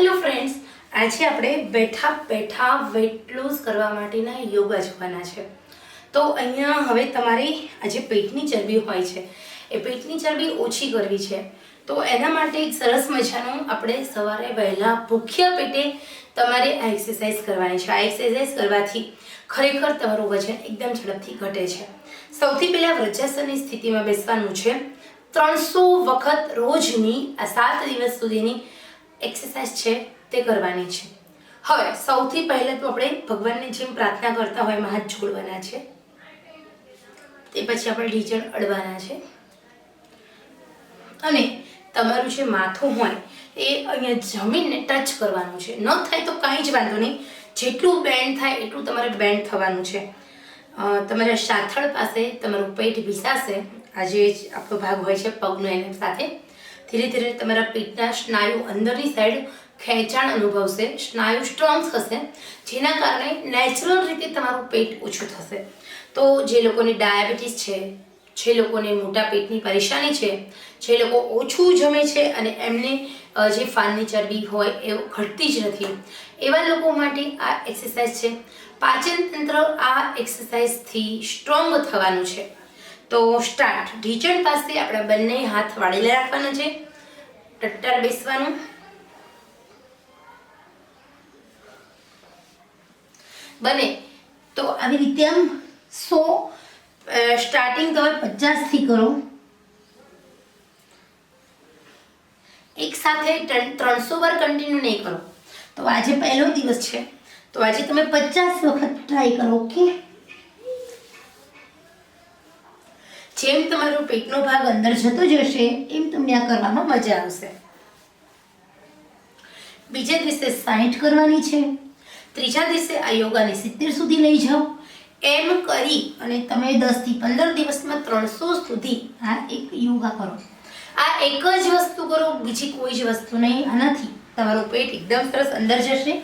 Hello friends, આજે આપણે બેઠા બેઠા વેટ લોસ કરવા માટેના યોગા જોવાના છે. તો અહીંયા હવે તમારી આ જે પેટની ચરબી હોય છે એ પેટની ચરબી ઓછી કરવી છે. તો એના માટે એક સરસ મજાનું આપણે સવારે વહેલા ભૂખ્યા પેટે તમારે આ એક્સરસાઇઝ કરવાની છે. આ એક્સરસાઇઝ કરવાથી ખરેખર તમારું વજન એકદમ ઝડપથી ઘટે છે. સૌથી પહેલાં વજ્રાસનની સ્થિતિમાં બેસવાનું છે. 300 વખત રોજની આ 7 દિવસ સુધીની એક્સરસાઇઝ છે તે કરવાની છે. હવે સૌથી પહેલાં તો આપણે ભગવાનની જેમ પ્રાર્થના કરતા હોય એમાં હાથ જોડવાના છે. તે પછી આપણે ઢીચણ અડવાના છે અને તમારું જે માથું હોય એ અહીંયા જમીનને ટચ કરવાનું છે. ન થાય તો કાંઈ જ વાંધો નહીં, જેટલું બેન્ડ થાય એટલું તમારે બેન્ડ થવાનું છે. તમારા સાથળ પાસે તમારું પેટ ભીસાશે. આ જે આપણો ભાગ હોય છે પગનો એની સાથે ધીરે ધીરે તમારા પેટના સ્નાયુ અંદરની સાઈડ ખેંચાણ અનુભવશે, સ્નાયુ સ્ટ્રોંગ થશે, જેના કારણે નેચરલ રીતે તમારું પેટ ઓછું થશે. તો જે લોકોને ડાયાબિટીસ છે, જે લોકોને મોટા પેટની પરેશાની છે, જે લોકો ઓછું જમે છે અને એમને જે ફાનની ચરબી હોય એ ઘટતી જ નથી, એવા લોકો માટે આ એક્સરસાઇઝ છે. પાચન તંત્ર આ એક્સરસાઇઝથી સ્ટ્રોંગ થવાનું છે. તો સ્ટાર્ટ. ઢીચણ પાસે આપણા બંને હાથ વાળેલા રાખવાના છે, ટટ્ટાર બેસવાનું. બને તો આવી રીતે આમ 100 સ્ટાર્ટિંગ તમે 50 થી કરો. એક સાથે 300 વાર કન્ટિન્યુ નહીં કરો. તો આજે પહેલો દિવસ છે તો આજે તમે 50 વખત ટ્રાય કરો. ઓકે, જેમ તમારો પેટનો ભાગ અંદર જતો જશે એમ તમને આ કરવામાં મજા આવશે. બીજા દિવસે 60 કરવાની છે. ત્રીજા દિવસે આ યોગાને 70 સુધી લઈ જાઓ. એમ કરી અને તમે 10 થી 15 દિવસમાં 300 સુધી આ એક યોગા કરો. આ એક જ વસ્તુ કરો, બીજી કોઈ જ વસ્તુ નહીં. આનાથી તમારું પેટ એકદમ સરસ અંદર જશે.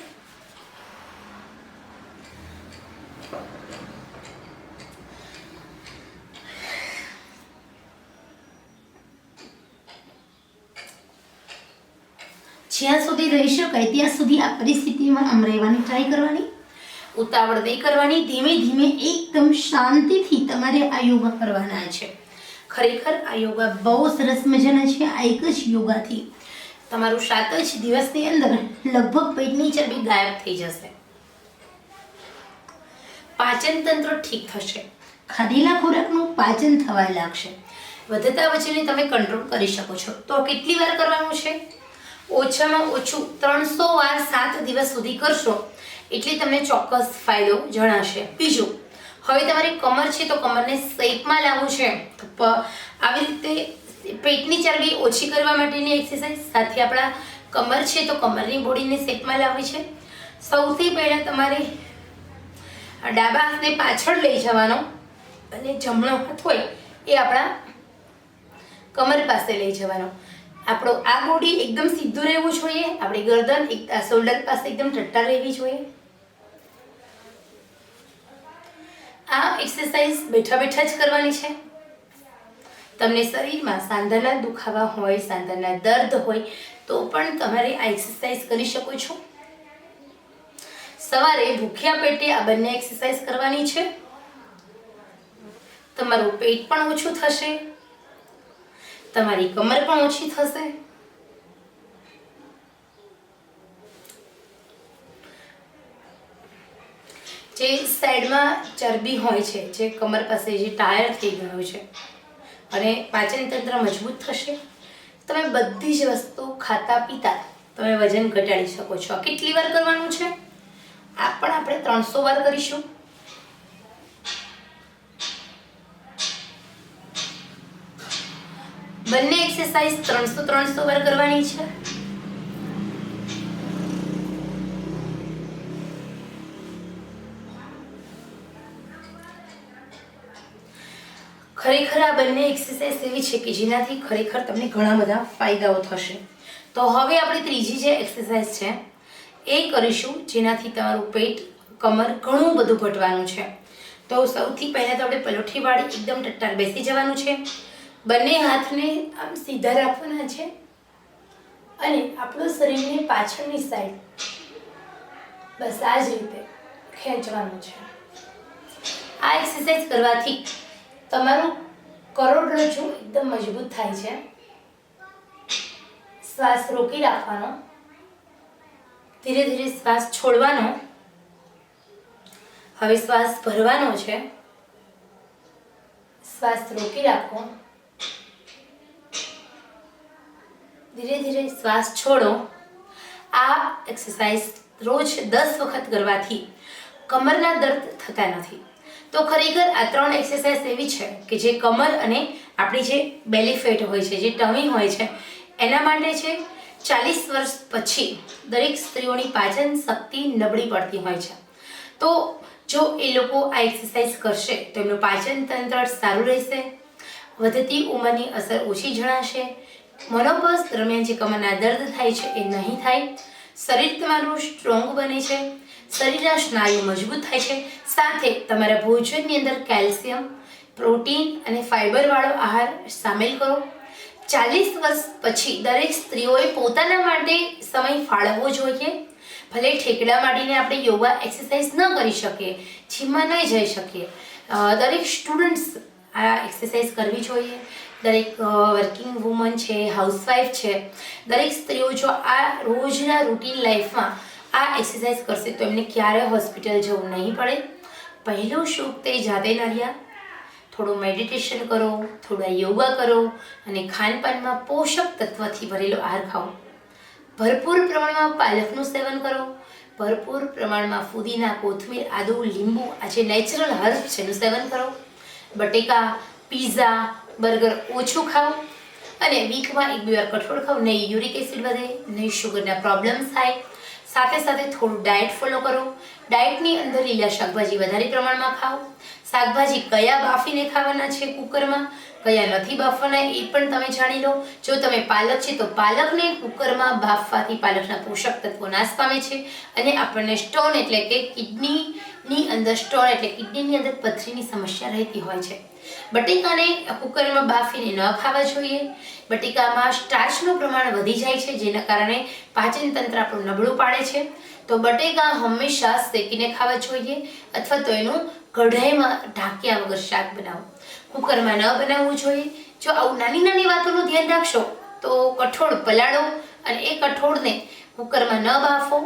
જ્યાં સુધી રહી શકાય ત્યાં સુધી આ પરિસ્થિતિમાં આમ રહેવાની ટ્રાય કરવાની. ઉતાવળ નહીં કરવાની. ધીમે ધીમે એકદમ શાંતિથી તમારે આ યોગા કરવાના છે. ખરેખર આ યોગા બહુ સરસ મજાના છે. આ એક જ યોગાથી તમારું 7 જ દિવસની અંદર લગભગ પેટની ચરબી ગાયબ થઈ જશે. પાચન તંત્ર ઠીક થશે. ખાધેલા ખોરાકનું પાચન થવા લાગશે. વધતા વજનને તમે કંટ્રોલ કરી શકો છો. તો કેટલી વાર કરવાનું છે? ઓછામાં ઓછું 300 વાર 7 દિવસ સુધી કરશો એટલે તમને ચોક્કસ ફાયદો જણાશે. બીજું, હવે તમારી કમર છે તો કમરને શેપમાં લાવવું છે. તો આવી રીતે પેટની ચરબી ઓછી કરવા માટેની એક્સરસાઇઝ સાથે આપણા કમર છે તો કમરની બોડીને શેપમાં લાવવી છે. સૌથી પહેલાં તમારે ડાબા હાથને પાછળ લઈ જવાનો અને જમણો હાથ હોય એ આપણા કમર પાસે લઈ જવાનો. આપણો આ બોડી એકદમ સીધું રહેવું જોઈએ. આપણી ગરદન શોલ્ડર પાસે એકદમ ટટ્ટા રહેવી જોઈએ. આ એક્સરસાઇઝ બેઠા બેઠા જ કરવાની છે. તમને શરીરમાં સાંધાના દુખાવા હોય, સાંધાના દર્દ હોય તો પણ તમારે આ એક્સરસાઇઝ કરી શકો છો. સવારે ભૂખ્યા પેટે આ બંને એક્સરસાઇઝ કરવાની છે. તમારું પેટ પણ ઓછું થશે, તમારી કમર પણ ઓછી થશે. જે સાઈડમાં ચરબી હોય છે, જે કમર પાસે જે ટાયર થઈ ગયો છે અને પાચન તંત્ર મજબૂત થશે. તમે બધી જ વસ્તુ ખાતા પીતા તમે વજન ઘટાડી શકો છો. કેટલી વાર કરવાનું છે? આ પણ આપણે 300 વાર કરીશું. બંને એક્સરસાઇઝ 300 વાર કરવાની છે. ખરેખર આ બંને એક્સરસાઇઝ એવી છે કે જેનાથી ખરેખર તમને ઘણા બધા ફાયદાઓ થશે. તો હવે આપણે ત્રીજી જે એક્સરસાઇઝ છે એ કરીશું, જેનાથી તમારું પેટ, કમર ઘણું બધું ઘટવાનું છે. તો સૌથી પહેલાં તો આપણે પલોઠી વાળી એકદમ ટટ્ટાર બેસી જવાનું છે. બંને હાથને આમ સીધા રાખવાના છે. અને આપણું શરીરની પાછળની સાઈડ બસ આ જ રીતે ખેંચવાનું છે. આ એક્સરસાઇઝ કરવાથી તમારું કરોડરજ્જુ એકદમ મજબૂત થાય છે. શ્વાસ રોકી રાખવાનો, ધીરે ધીરે શ્વાસ છોડવાનો. હવે શ્વાસ ભરવાનો છે. શ્વાસ રોકી રાખો, ધીરે ધીરે શ્વાસ છોડો. આ એક્સરસાઇઝ રોજ 10 વખત કરવાથી કમરના દર્દ થતા નથી. તો ખરેખર આ 3 એક્સરસાઇઝ એવી છે કે જે કમર અને આપણી જે બેલી ફેટ હોય છે, જે ટમી હોય છે, એના માટે છે. 40 વર્ષ પછી દરેક સ્ત્રીઓની પાચન શક્તિ નબળી પડતી હોય છે. તો જો એ લોકો આ એક્સરસાઇઝ કરશે તો એમનું પાચન તંત્ર સારું રહેશે, વધતી ઉંમરની અસર ઓછી જણાશે, મેનોપોઝ દરમિયાન જે કમરના દર્દ થાય છે એ નહીં થાય, શરીર તમારું સ્ટ્રોંગ બને છે, શરીરના સ્નાયુ મજબૂત થાય છે. સાથે તમારા ભોજનની અંદર કેલ્શિયમ, પ્રોટીન અને ફાઇબરવાળો આહાર સામેલ કરો. 40 વર્ષ પછી દરેક સ્ત્રીઓએ પોતાના માટે સમય ફાળવવો જોઈએ. ભલે ઠેકડા માંડીને આપણે યોગા એક્સરસાઇઝ ન કરી શકીએ, જીમમાં નહીં જઈ શકીએ, દરેક સ્ટુડન્ટ્સ આ એક્સરસાઇઝ કરવી જોઈએ. દરેક વર્કિંગ વુમન છે, હાઉસવાઈફ છે, દરેક સ્ત્રીઓ જો આ રોજના રૂટીન લાઈફમાં આ એક્સરસાઇઝ કરશે તો એમને ક્યારે હોસ્પિટલ જવું નહીં પડે. પહેલું સુખ તે જાતે નર્યા. થોડું મેડિટેશન કરો, થોડા યોગા કરો અને ખાનપાનમાં પોષક તત્વથી ભરેલો આહાર ખાઓ. ભરપૂર પ્રમાણમાં પાલકનું સેવન કરો. ભરપૂર પ્રમાણમાં ફુદીના, કોથમીર, આદુ, લીંબુ આ જે નેચરલ હર્બ છે એનું સેવન કરો. બટેકા, પીઝા, બર્ગર ઓછું ખાઓ અને વીકમાં 1-2 વાર કઠોળ ખાઓ. નહીં યુરિક એસિડ વધે, નહીં શુગરના પ્રોબ્લેમ્સ થાય. સાથે સાથે થોડું ડાયટ ફોલો કરો. ડાયટની અંદર લીલા શાકભાજી વધારે પ્રમાણમાં ખાઓ. શાકભાજી કયા બાફીને ખાવાના છે કુકરમાં, કયા નથી બાફવાના એ પણ તમે જાણી લો. જો તમે પાલક છે તો પાલકને કુકરમાં બાફવાથી પાલકના પોષક તત્વો નાશ પામે છે અને આપણને સ્ટોન એટલે કે કિડનીની અંદર સ્ટોન એટલે કિડનીની અંદર પથરીની સમસ્યા રહેતી હોય છે. બટેકાને કુકરમાં બાફીને ન ખાવા જોઈએ. બટેકામાં સ્ટાર્ચનું પ્રમાણ વધી જાય છે જેના કારણે પાચન તંત્ર આપણું નબળું પાડે છે. તો બટેકા હંમેશા શેકીને ખાવા જોઈએ અથવા તો એનું કઢાઈમાં ઢાંક્યા વગર શાક બનાવો. કુકરમાં ન બનાવવું જોઈએ. જો આવું નાની નાની વાતોનું ધ્યાન રાખશો તો કઠોળ પલાળો અને એ કઠોળને કુકરમાં ન બાફો.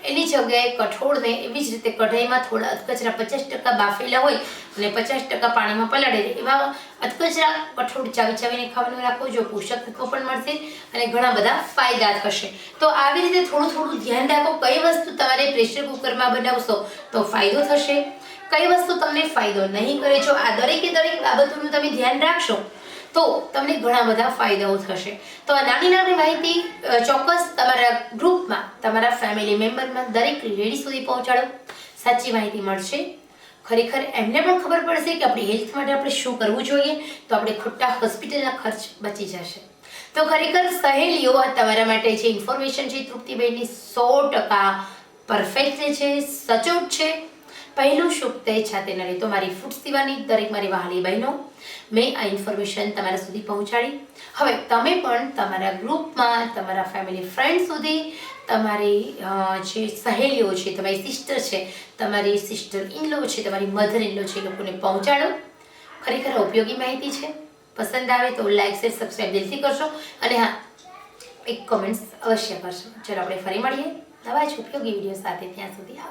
એની જગ્યાએ કઠોળને એવી જ રીતે કઢાઈમાં થોડા અધકચરા 50% બાફેલા હોય અને 50% પાણીમાં પલાળે એવા અધકચરા કઠોળ ચાવીને ખાવાનું રાખો. જો પોષક તત્વો પણ મળશે અને ઘણા બધા ફાયદા થશે. તો આવી રીતે થોડું ધ્યાન રાખો કઈ વસ્તુ તમારે પ્રેશર કુકરમાં બનાવશો તો ફાયદો થશે, કઈ વસ્તુ તમને ફાયદો નહીં કરે. જો આ દરેક બાબતોનું તમે ધ્યાન રાખશો તો તમને ઘણા બધા ફાયદાઓ થશે. તો આ નાની નાની માહિતી ચોક્કસ તમારા ગ્રુપમાં, તમારા ફેમિલી મેમ્બરમાં દરેક લેડી સુધી પહોંચાડો. સાચી માહિતી મળશે. ખરેખર એમને પણ ખબર પડશે કે આપણી હેલ્થ માટે આપણે શું કરવું જોઈએ તો આપણે ખોટા હોસ્પિટલના ખર્ચ બચી જશે. તો ખરેખર સહેલીઓ તમારા માટે જે ઇન્ફોર્મેશન છે તૃપ્તિબેનની 100% પરફેક્ટ છે, સચોટ છે. પહેલું સુખ તે જાતે નરે. તો મારી ફૂડ સેવાની દરેક મારી વહાલી બહેનો મેં આ ઇન્ફોર્મેશન તમારા સુધી પહોંચાડી. હવે તમે પણ તમારા ગ્રુપમાં, તમારા ફેમિલી ફ્રેન્ડ સુધી, તમારી જે સહેલીઓ છે, તમારી સિસ્ટર છે, તમારી સિસ્ટર ઇનલો છે, તમારી મધર ઇનલો છે, એ લોકોને પહોંચાડો. ખરેખર ઉપયોગી માહિતી છે. પસંદ આવે તો લાઈક, શેર, સબસ્ક્રાઈબ દિલથી કરશો અને હા, એક કમેન્ટ્સ અવશ્ય કરશો. ચલો આપણે ફરી મળીએ નવા જ ઉપયોગી વિડીયો સાથે. ત્યાં સુધી